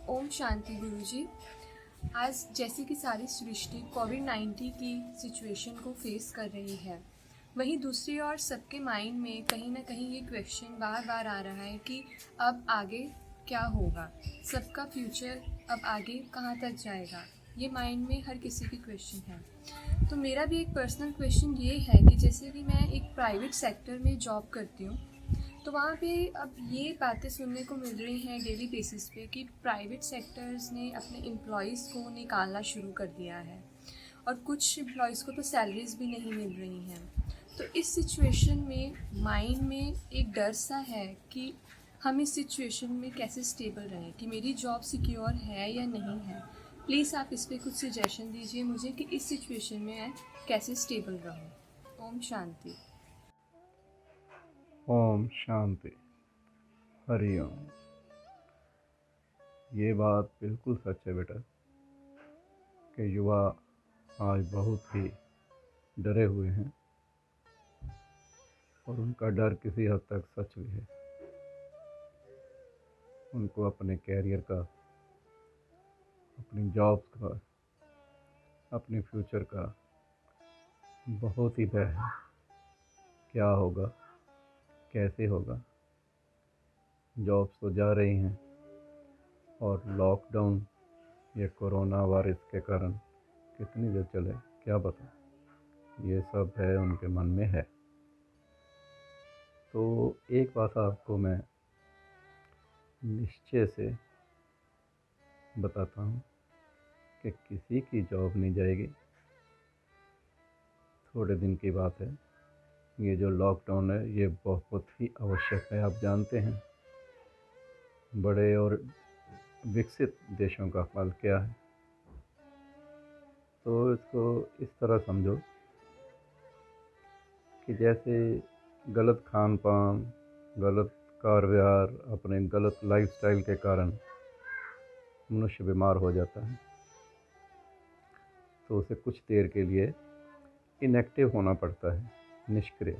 ओम शांति गुरुजी। आज जैसे कि सारी सृष्टि कोविड-19 की सिचुएशन को फेस कर रही है, वहीं दूसरी ओर सबके माइंड में कहीं ना कहीं ये क्वेश्चन बार बार आ रहा है कि अब आगे क्या होगा, सबका फ्यूचर अब आगे कहाँ तक जाएगा। ये माइंड में हर किसी की क्वेश्चन है। तो मेरा भी एक पर्सनल क्वेश्चन ये है कि जैसे कि मैं एक प्राइवेट सेक्टर में जॉब करती हूँ, तो वहाँ पे अब ये बातें सुनने को मिल रही हैं डेली बेसिस पे कि प्राइवेट सेक्टर्स ने अपने एम्प्लॉयज़ को निकालना शुरू कर दिया है और कुछ एम्प्लॉयज़ को तो सैलरीज भी नहीं मिल रही हैं। तो इस सिचुएशन में माइंड में एक डर सा है कि हम इस सिचुएशन में कैसे स्टेबल रहें, कि मेरी जॉब सिक्योर है या नहीं है। प्लीज़ आप इस पर कुछ सजेशन दीजिए मुझे कि इस सिचुएशन में मैं कैसे स्टेबल रहूँ। ओम शांति। ओम शांति। हरि ओम। ये बात बिल्कुल सच है बेटा कि युवा आज बहुत ही डरे हुए हैं और उनका डर किसी हद तक सच भी है। उनको अपने कैरियर का, अपनी जॉब्स का, अपने फ्यूचर का बहुत ही भय है। क्या होगा, कैसे होगा। जॉब्स तो जा रही हैं और लॉकडाउन या कोरोना वायरस के कारण कितनी देर चले क्या पता। ये सब है उनके मन में है। तो एक बात आपको मैं निश्चय से बताता हूँ कि किसी की जॉब नहीं जाएगी। थोड़े दिन की बात है। ये जो लॉकडाउन है ये बहुत ही आवश्यक है। आप जानते हैं बड़े और विकसित देशों का हाल क्या है। तो इसको इस तरह समझो कि जैसे गलत खान पान, गलत कार व्यवहार, अपने गलत लाइफस्टाइल के कारण मनुष्य बीमार हो जाता है, तो उसे कुछ देर के लिए इनएक्टिव होना पड़ता है, निष्क्रिय,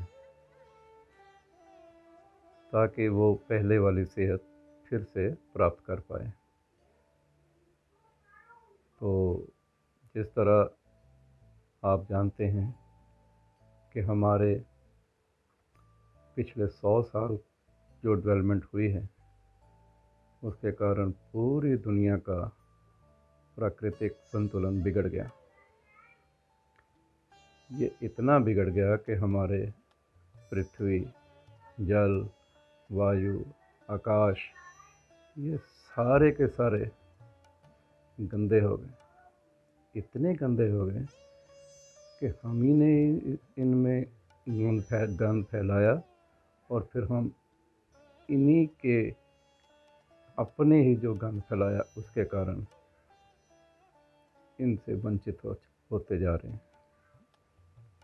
ताकि वो पहले वाली सेहत फिर से प्राप्त कर पाए। तो जिस तरह आप जानते हैं कि हमारे पिछले 100 साल जो डेवलपमेंट हुई है उसके कारण पूरी दुनिया का प्राकृतिक संतुलन बिगड़ गया। ये इतना बिगड़ गया कि हमारे पृथ्वी, जल, वायु, आकाश, ये सारे के सारे गंदे हो गए। इतने गंदे हो गए कि हम ही ने इनमें गंद फैलाया और फिर हम इन्हीं के अपने ही जो गंद फैलाया उसके कारण इनसे वंचित होते जा रहे हैं।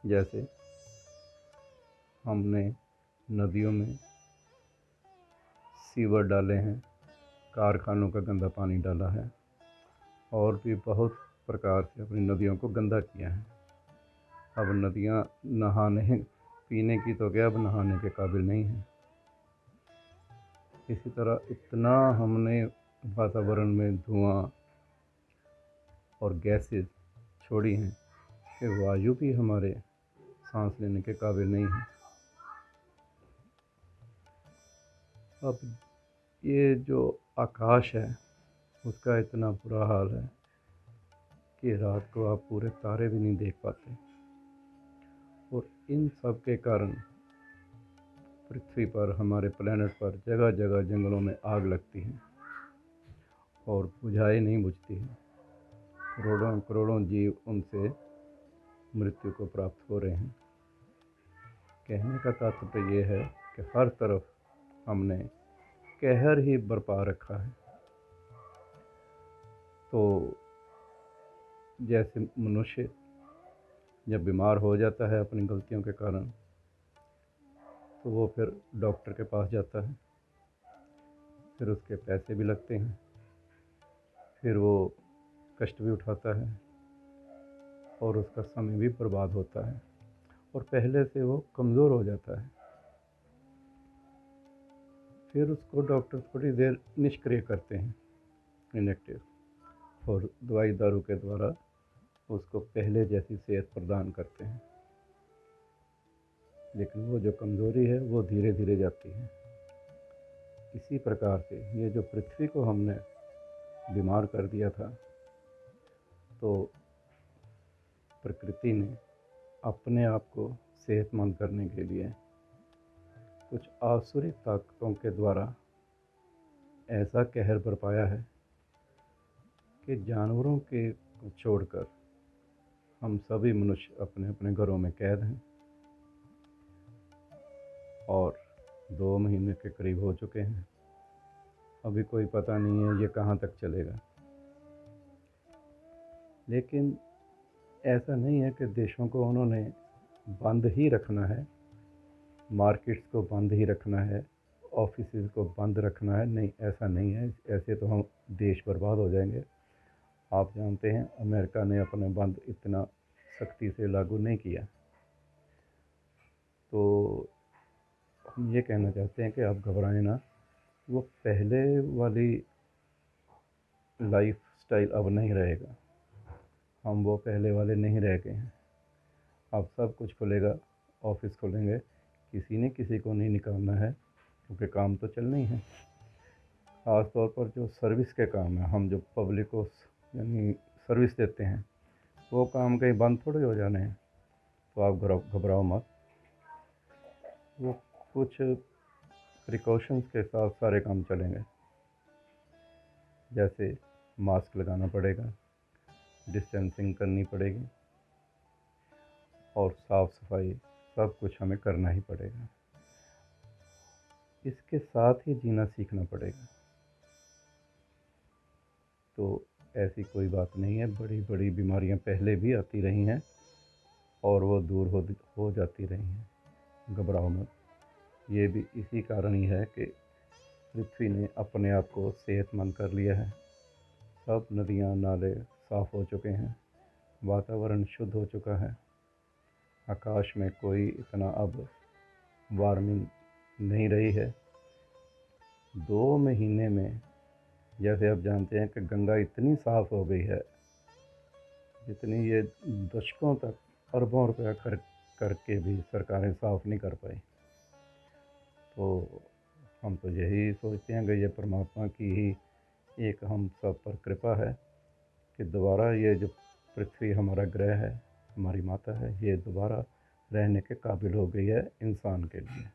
जैसे हमने नदियों में सीवर डाले हैं, कारखानों का गंदा पानी डाला है और भी बहुत प्रकार से अपनी नदियों को गंदा किया है। अब नदियाँ नहाने पीने की तो क्या, अब नहाने के काबिल नहीं हैं। इसी तरह इतना हमने वातावरण में धुआं और गैसेस छोड़ी हैं कि वायु भी हमारे सांस लेने के काबिल नहीं है। अब ये जो आकाश है उसका इतना बुरा हाल है कि रात को आप पूरे तारे भी नहीं देख पाते। और इन सब के कारण पृथ्वी पर, हमारे प्लेनेट पर जगह जगह जंगलों में आग लगती है और बुझाई नहीं बुझती है। करोड़ों करोड़ों जीव उनसे मृत्यु को प्राप्त हो रहे हैं। कहने का तात्पर्य ये है कि हर तरफ हमने कहर ही बरपा रखा है। तो जैसे मनुष्य जब बीमार हो जाता है अपनी गलतियों के कारण, तो वो फिर डॉक्टर के पास जाता है, फिर उसके पैसे भी लगते हैं, फिर वो कष्ट भी उठाता है और उसका समय भी बर्बाद होता है और पहले से वो कमज़ोर हो जाता है। फिर उसको डॉक्टर थोड़ी देर निष्क्रिय करते हैं इनेक्टिव और दवाई दारू के द्वारा उसको पहले जैसी सेहत प्रदान करते हैं, लेकिन वो जो कमज़ोरी है वो धीरे धीरे जाती है। इसी प्रकार से ये जो पृथ्वी को हमने बीमार कर दिया था, तो प्रकृति ने अपने आप को सेहतमंद करने के लिए कुछ आसुरी ताकतों के द्वारा ऐसा कहर बरपाया है कि जानवरों के को छोड़कर हम सभी मनुष्य अपने अपने घरों में कैद हैं और 2 महीने के करीब हो चुके हैं। अभी कोई पता नहीं है ये कहाँ तक चलेगा। लेकिन ऐसा नहीं है कि देशों को उन्होंने बंद ही रखना है, मार्केट्स को बंद ही रखना है, ऑफिसेज़ को बंद रखना है। नहीं, ऐसा नहीं है। ऐसे तो हम देश बर्बाद हो जाएंगे। आप जानते हैं अमेरिका ने अपने बंद इतना सख्ती से लागू नहीं किया। तो हम ये कहना चाहते हैं कि आप घबराएं ना। वो पहले वाली लाइफ स्टाइल अब नहीं रहेगा। हम वो पहले वाले नहीं रह गए हैं। अब सब कुछ खुलेगा, ऑफिस खुलेंगे, किसी ने किसी को नहीं निकालना है क्योंकि काम तो चलना ही है। ख़ास तौर पर जो सर्विस के काम है, हम जो पब्लिक को यानी सर्विस देते हैं, वो काम कहीं बंद थोड़े हो जाने हैं। तो आप घबराओ मत। वो कुछ प्रिकॉशंस के साथ सारे काम चलेंगे। जैसे मास्क लगाना पड़ेगा, डिस्टेंसिंग करनी पड़ेगी और साफ़ सफाई सब कुछ हमें करना ही पड़ेगा। इसके साथ ही जीना सीखना पड़ेगा। तो ऐसी कोई बात नहीं है। बड़ी बड़ी बीमारियां पहले भी आती रही हैं और वो दूर हो जाती रही हैं। घबराओ मत। ये भी इसी कारण ही है कि पृथ्वी ने अपने आप को सेहतमंद कर लिया है। सब नदियां नाले साफ़ हो चुके हैं, वातावरण शुद्ध हो चुका है, आकाश में कोई इतना अब वार्मिंग नहीं रही है। 2 महीने में, जैसे आप जानते हैं कि गंगा इतनी साफ़ हो गई है जितनी ये दशकों तक अरबों रुपया करके भी सरकारें साफ़ नहीं कर पाई। तो हम तो यही सोचते हैं कि ये परमात्मा की ही एक हम सब पर कृपा है कि दोबारा ये जो पृथ्वी हमारा ग्रह है, हमारी माता है, ये दोबारा रहने के काबिल हो गई है इंसान के लिए।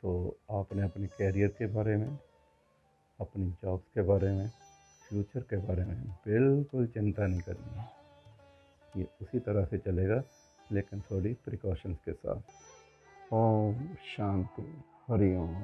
तो आपने अपने कैरियर के बारे में, अपनी जॉब्स के बारे में, फ्यूचर के बारे में बिल्कुल चिंता नहीं करनी है। ये उसी तरह से चलेगा, लेकिन थोड़ी प्रिकॉशंस के साथ। ओम शांति, हरि ओम।